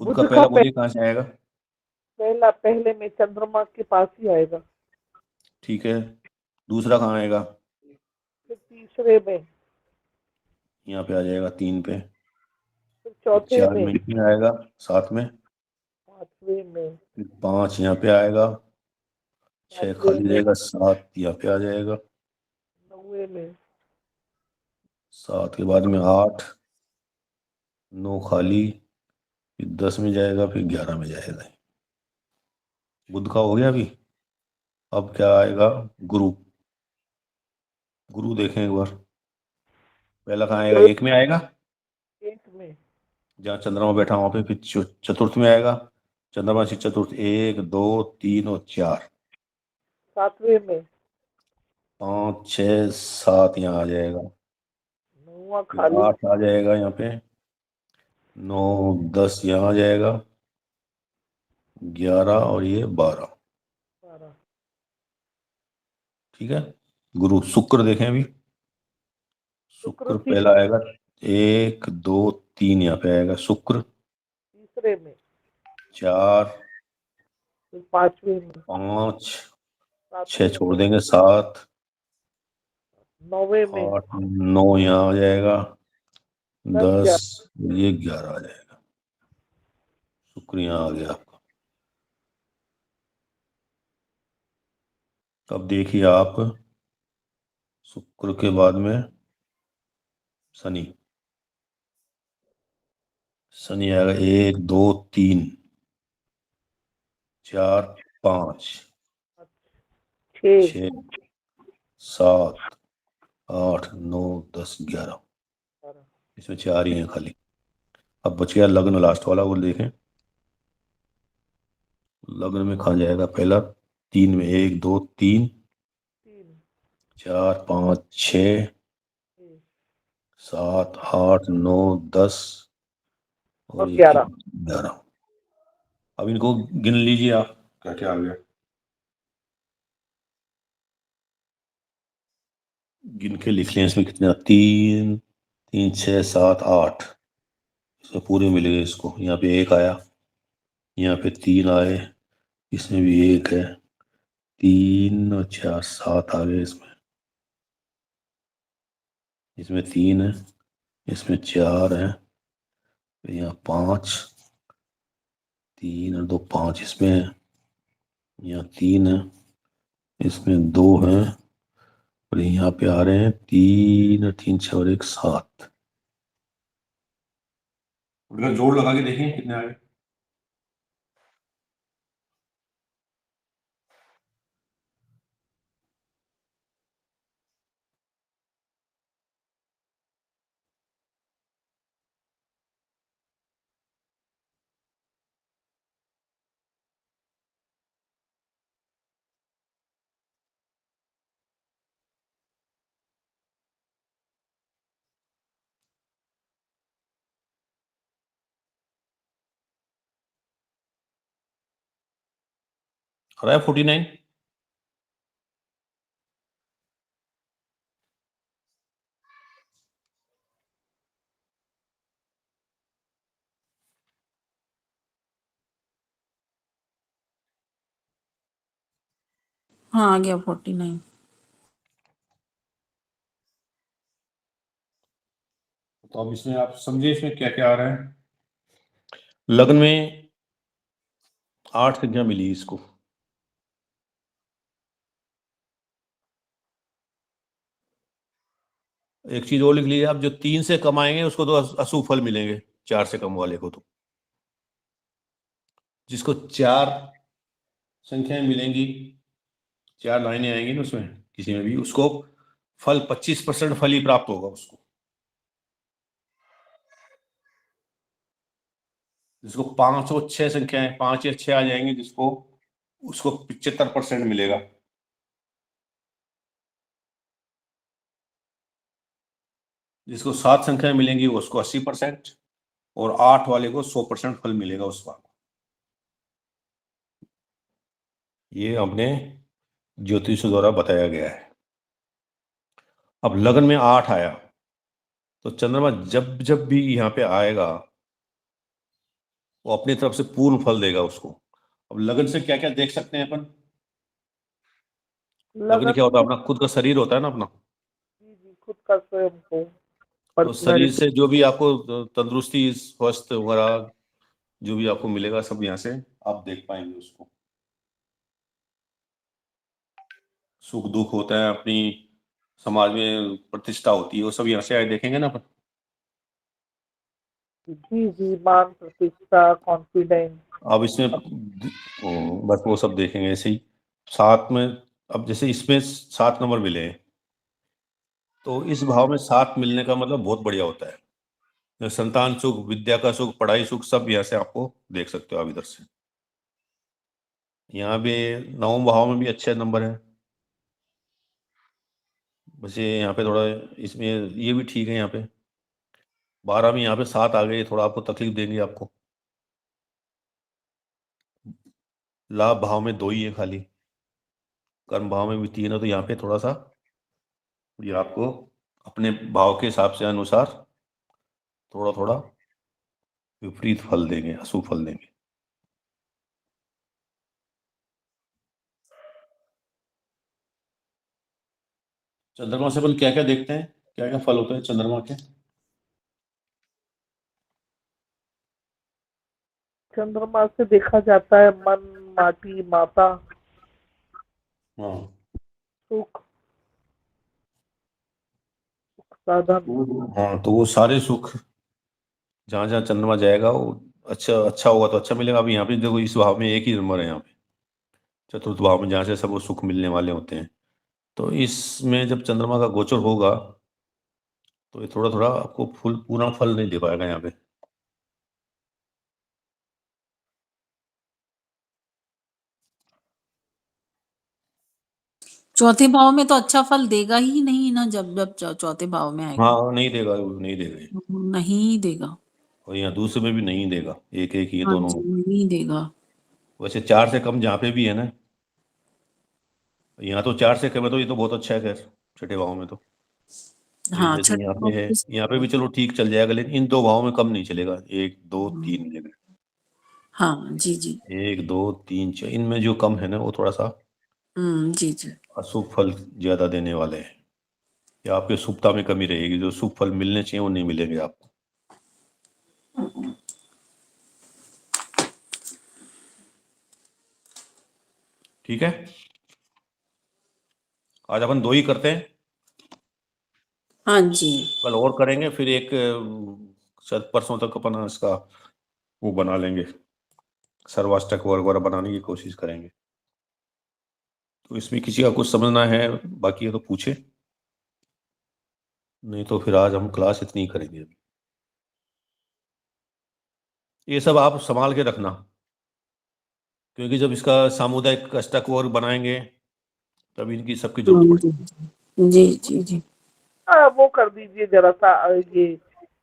बुध का बुध का पहला बोलिए कहाँ से आएगा? पहला पहले में चंद्रमा के पास ही आएगा। ठीक है, दूसरा कहाँ आएगा? फिर तीसरे में, यहाँ पे आ जाएगा 3 पे। फिर फिर चौथे 4 में, में इसमें आएगा, 7 में। पांचवे में, फिर 5 यहाँ पे आएगा, 6 सातवें खाली में, रहेगा, 7 यहाँ पे आ जाएगा, नौवे में, 7 के बाद में 8 9 खाली, फिर 10 में जाएगा, फिर 11 में जाएगा। बुध का हो गया अभी। अब क्या आएगा? गुरु। गुरु देखें एक बार, पहला कहाँ आएगा? 1 में आएगा, एक में, जहाँ चंद्रमा बैठा वहां पे। फिर चतुर्थ में आएगा, चंद्रमा से चतुर्थ, 1 2 3 और 4। सातवें में, 5 6 7 यहाँ आ जाएगा, नौवा फिर खाली, 8 आ जाएगा यहाँ पे, 9 10 यहाँ आ जाएगा, 11 और ये 12। 12। ठीक है। गुरु शुक्र देखें अभी। शुक्र शुक्र पहला आएगा, 1 2 3 यहाँ पे आएगा शुक्र। तीसरे में, 4 फिर पांचवें में, 5 6 सातवें छोड़ में, देंगे, 7 नौवे में, 8 9 यहाँ आ जाएगा, 10 10 11। ये 11 आ जाएगा। शुक्र यहाँ आ गया आपका। अब देखिए आप, शुक्र के बाद में शनि। शनि आएगा, 1 2 3 4 5 6 6 7 8 9 10 11। 12। इसमें 4 ही हैं खाली। अब बच गया लग्न, लास्ट वाला, वो देखें। लग्न में कहाँ जाएगा? पहला 3 में, 1 2 3 3 4 5 6 6 7 8 9 10 और और ये 11। 11। अब इनको गिन लीजिए आप, क्या क्या आ गया। गिन के लिख लें, इसमें कितने? 3 3 6 7 8। इसमें पूरे मिल गए इसको। यहाँ पे 1 आया, यहाँ पे 3 आए, इसमें भी 1 है, 3 और 4 7 आ गए इसमें। इसमें 3 है, इसमें 4 है, फिर यहाँ 5, 3 और 2 5 इसमें है, यहाँ 3 है, इसमें 2 है, और यहाँ पे आ रहे हैं 3 और 3 6 और 1 7। जोड़ लगा के देखें कितने आ गए। आ रहा है 49? हाँ आ गया 49। तो अब इसमें आप समझिए इसमें क्या क्या आ रहा है। लग्न में 8 संख्या मिली इसको। एक चीज और लिख लीजिए आप, जो 3 से कम आएंगे उसको तो अशुभ फल मिलेंगे, 4 से कम वाले को तो। जिसको 4 संख्याएं मिलेंगी, 4 लाइनें आएंगी ना उसमें किसी में भी, उसको फल 25% फल ही प्राप्त होगा उसको। जिसको 5 और 6 संख्याएं, 5 या 6 आ जाएंगे जिसको, उसको 75% मिलेगा। जिसको 7 संख्याएं मिलेंगी उसको 80%, और 8 वाले को 100% फल मिलेगा उस बार। ये हमने ज्योतिष द्वारा बताया गया है। अब लगन में 8 आया तो चंद्रमा जब जब भी यहाँ पे आएगा वो अपनी तरफ से पूर्ण फल देगा उसको। अब लगन से क्या क्या देख सकते हैं अपन? लगन क्या होता है? अपना खुद का शरीर होता है ना अपना। जी जी, खुद का स्वयं को तो शरीर पर्सनैलिटी। से जो भी आपको तंदुरुस्ती, स्वस्थ वगैरह जो भी आपको मिलेगा सब यहाँ से आप देख पाएंगे उसको। सुख दुख होता है, अपनी समाज में प्रतिष्ठा होती है, वो सब यहाँ से आए देखेंगे ना अपन। जी जी, मान प्रतिष्ठा, कॉन्फिडेंस। अब इसमें बस वो सब देखेंगे ऐसे ही। 7 में, अब जैसे इसमें 7 नंबर मिले हैं तो इस भाव में 7 मिलने का मतलब बहुत बढ़िया होता है। संतान सुख, विद्या का सुख, पढ़ाई सुख सब यहाँ से आपको देख सकते हो आप इधर से। यहाँ भी 9वें भाव में भी अच्छे नंबर है। बस ये यहाँ पे थोड़ा, इसमें ये भी ठीक है। यहाँ पे 12 में यहाँ पे 7 आ गए, थोड़ा आपको तकलीफ देंगे आपको। लाभ भाव में 2 ही है खाली, कर्म भाव में भी 3 है, तो यहाँ पे थोड़ा सा ये आपको अपने भाव के हिसाब से अनुसार थोड़ा थोड़ा विपरीत फल देंगे, अशुभ फल देंगे। चंद्रमा से अपन क्या क्या देखते हैं, क्या क्या फल होते हैं चंद्रमा के? चंद्रमा से देखा जाता है मन, माटी, माता, हाँ, सुख, साधन। हाँ तो वो सारे सुख जहाँ जहाँ चंद्रमा जाएगा वो अच्छा अच्छा होगा तो अच्छा मिलेगा। अभी यहाँ पे देखो इस भाव में एक ही नंबर है यहाँ पे, चतुर्थ भाव में, जहाँ से सब वो सुख मिलने वाले होते हैं। तो इसमें जब चंद्रमा का गोचर होगा तो ये थोड़ा थोड़ा आपको फुल पूरा फल नहीं दे पाएगा यहाँ पे। चौथे भाव में तो अच्छा फल देगा ही नहीं ना, जब जब चौथे भाव में आएगा। हाँ नहीं देगा, वो नहीं देगा ये। नहीं देगा। और यहाँ दूसरे में भी नहीं देगा, एक एक ही है हाँ दोनों जी, में। नहीं देगा। वैसे 4 से कम जहाँ पे भी है ना, यहाँ तो 4 से कम है तो ये तो बहुत अच्छा है। खैर छठे भाव में तो ये हाँ जैसे छठे यहाँ पे भाव है, में यहाँ पे भी चलो ठीक चल जाएगा, लेकिन इन 2 भावों में कम नहीं चलेगा। 1 2 3 जगह, हाँ जी जी। 1 2 3 4, इनमें जो कम है ना वो थोड़ा सा जी जी। अशुभ फल ज्यादा देने वाले हैं, या आपके शुभता में कमी रहेगी। जो शुभ फल मिलने चाहिए वो नहीं मिलेंगे आपको। ठीक है, आज अपन 2 ही करते हैं, हाँ जी। कल और करेंगे, फिर एक शायद परसों तक अपन इसका वो बना लेंगे, सर्वाष्टक वर्ग वगैरह बनाने की कोशिश करेंगे। तो इसमें किसी का कुछ समझना है बाकी है तो पूछे, नहीं तो फिर आज हम क्लास इतनी ही करेंगे। ये सब आप संभाल के रखना, क्योंकि जब इसका सामुदायिक अष्टक वर्ग बनाएंगे तब इनकी सबकी जरूरत पड़ेगी। जी जी जी। वो कर दीजिए जरा सा, ये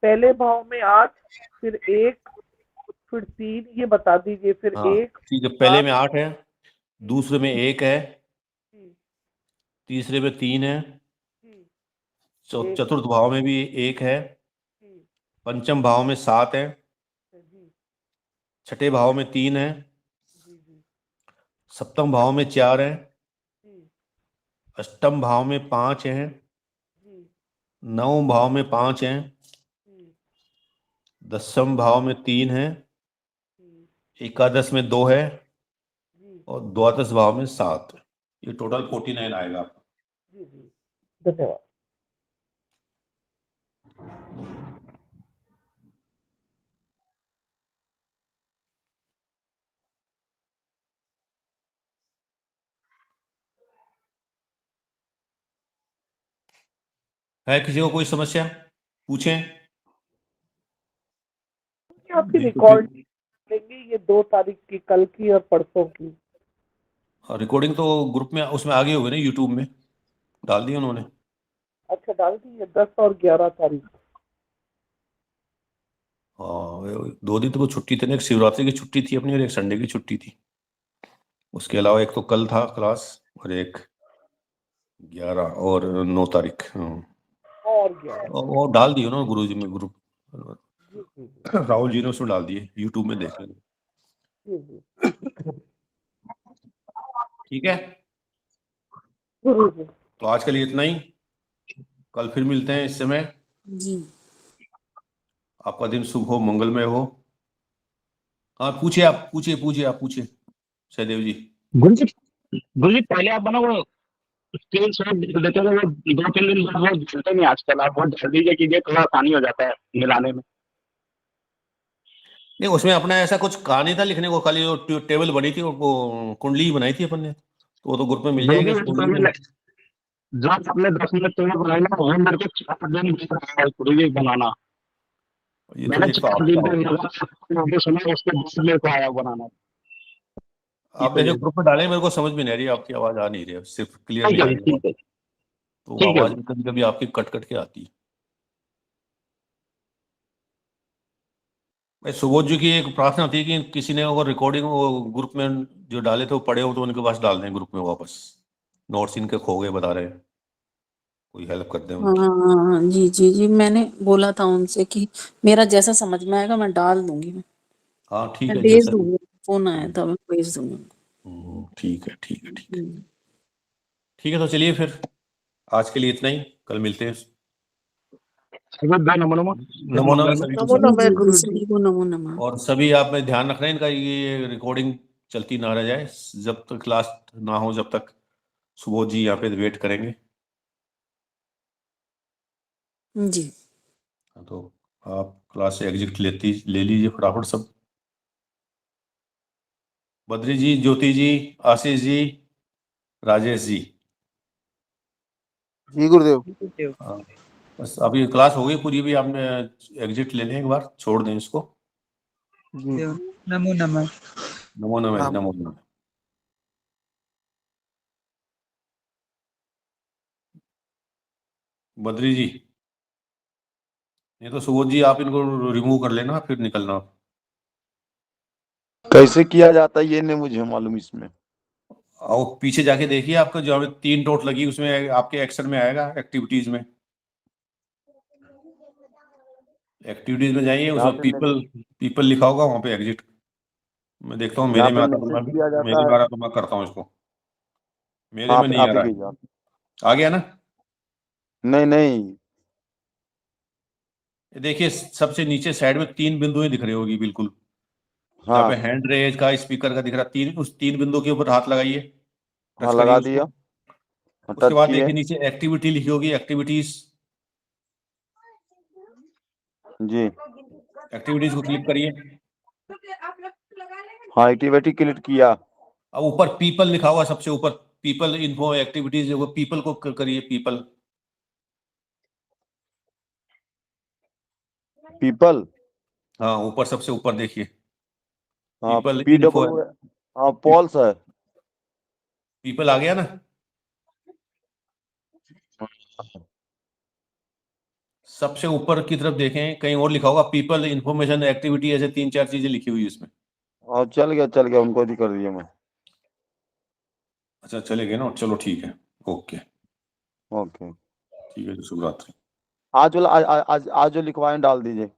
पहले भाव में 8, फिर 1, फिर 3, ये बता दीजिए, फिर हाँ 1, ठीक है, पहले में 8 है, दूसरे में 1 है, जी तीसरे में 3 है, जी एक चतुर्थ भाव में भी 1 है, जी पंचम भाव में 7 है, जी छठे भाव में 3 है, जी जी सप्तम भाव में 4 है, जी अष्टम भाव में 5 है, जी नवम भाव में 5 है, जी दसम भाव में 3 है, जी एकादश में 2 है जी और द्वादश भाव में 7 है। ये टोटल 49 आएगा आपका। जी जी धन्यवाद। है किसी को कोई समस्या पूछें। आपकी नहीं तो रिकॉर्ड लेंगे ये 2 तारीख की, कल की और परसों की। रिकॉर्डिंग तो ग्रुप में उसमें आगे होगी ना, यूट्यूब में डाल दी उन्होंने। अच्छा डाल दी है 10 और 11 तारीख। हाँ 2 दिन तो वो छुट्टी थी ना, एक शिवरात्रि की छुट्टी थी अपनी और एक संडे की छुट्टी थी। उसके अलावा एक तो कल था क्लास और एक 11 और 9 तारीख। और 11 और डाल दिए उन्होंने गुरु जी में ग्रुप, जी जी जी राहुल जी ने उसमें डाल दिए, यूट्यूब में देख लेंगे। जी जी ठीक है, गुरु जी तो आज के लिए इतना ही, कल फिर मिलते हैं इस समय। जी आपका दिन शुभ हो, मंगलमय हो। हाँ पूछिए, आप पूछिए सहदेव जी। गुरु जी पहले आप बना वो स्क्रीन शॉट देते थे, वो 2-3 दिन बाद वो झलते नहीं आजकल, आप बहुत जल्दी से कीजिए, थोड़ा आसानी हो जाता है मिलाने में। नहीं उसमें अपना ऐसा कुछ कहा नहीं था लिखने को, खाली वो टेबल बनी थी और वो कुंडली ही बनाई थी अपन ने, तो वो तो ग्रुप में मिल जाएगी उस कुंडली में। जो आपने 10 मिनट पहले बनाई ना, वो मेरे को 4 दिन बीत रहा है गुरु जी बनाना। ये तो मैंने देखो 4 दिन आपका, लगा सुना, उसके बाद मेरे को आया बनाना। आपने जो ग्रुप में डाले मेरे को समझ में नहीं आ रही, आपकी आवाज आ नहीं रही है, सिर्फ क्लियर ठीक नहीं आ है रही आवाज। ठीक है तो ठीक है। आवाज कभी कभी आपकी कट कट के आती है। भाई सुबोध जी की एक प्रार्थना थी कि किसी ने अगर रिकॉर्डिंग वो ग्रुप में जो डाले थे वो पढ़े हो तो उनके पास डाल दें ग्रुप में वापस, नोट्स इनके खो गए बता रहे हैं, कोई हेल्प कर दें उनकी। हाँ जी जी जी, मैंने बोला था उनसे कि मेरा जैसा समझ में आएगा मैं डाल दूंगी, हाँ ठीक मैं है भेज जैसा भी। दूंगी, फोन आया था मैं भेज दूंगी। ठीक है ठीक है ठीक है हम्म, ठीक है, तो चलिए फिर आज के लिए इतना ही, कल मिलते हैं। नमो नमो। नमो नमः सभी को नमो सभी। नमः जी जी गुरु जी। सभी को नमो नमः। और सभी आप में ध्यान रखना है इनका, ये रिकॉर्डिंग चलती ना रह जाए, जब तक क्लास ना हो जब तक सुबोध जी यहाँ पे वेट करेंगे। जी तो आप क्लास से एग्जिट ले लीजिए फटाफट सब। बद्री जी, ज्योति जी, आशीष जी, राजेश जी। जी गुरुदेव। हाँ, बस अभी क्लास हो गई पूरी, भी आपने एग्जिट ले लें एक बार, छोड़ दें इसको। जी नमो नमः। नमो नमः हाँ। नमो नमः। बद्री जी, ये तो सुबोध जी आप इनको रिमूव कर लेना फिर निकलना। कैसे किया जाता है ये नहीं मुझे मालूम इसमें। आओ पीछे जाके देखिए, आपका जो 3 डॉट लगी उसमें आपके एक्शन में आएगा, एक्टिविटीज में, एक्टिविटीज में जाइए, यहाँ उसमें पे पीपल लिखा होगा, वहां पे एग्जिट। मैं देखता हूँ यहाँ मेरे में पे आता तो मैसेज मैं किया जाता मेरे है। में आ रहा तो मैं करता हूँ इसको, मेरे हाँ में नहीं आ आप ही रहा कीजिए। है। आ गया ना? नहीं नहीं। ये देखिए सबसे नीचे साइड में 3 बिंदुएं दिख रही होगी बिल्कुल, जहाँ पे हाँ हैंड रेज का स्पीकर का दिख रहा, उस 3 बिंदु के ऊपर हाथ लगाइए, हाँ टच करिए लगा उसको। दिया। हाँ, उसके टच बाद किए। देखिए नीचे एक्टिविटी लिखी होगी, एक्टिविटीज जी एक्टिविटीज को क्लिक करिए। हाँ एक्टिविटी क्लिक किया। अब ऊपर पीपल लिखा हुआ सबसे ऊपर, पीपल इन्फो एक्टिविटीज, वो पीपल को करिए, पीपल। पीपल। हाँ ऊपर सबसे ऊपर देखिए, हाँ पीपल इन्फो, PW। हाँ पॉल्स है। पीपल आ गया ना? सबसे ऊपर की तरफ देखें, कहीं और लिखा होगा पीपल इंफॉर्मेशन एक्टिविटी, ऐसे 3-4 चीजें लिखी हुई है उसमें। और चल गया उनको भी कर दिया मैं। अच्छा चले गए ना, चलो ठीक है, ओके, ओके। ठीक है जी, शुभ रात्रि। आज वाला आज जो लिखवाए डाल दीजिए।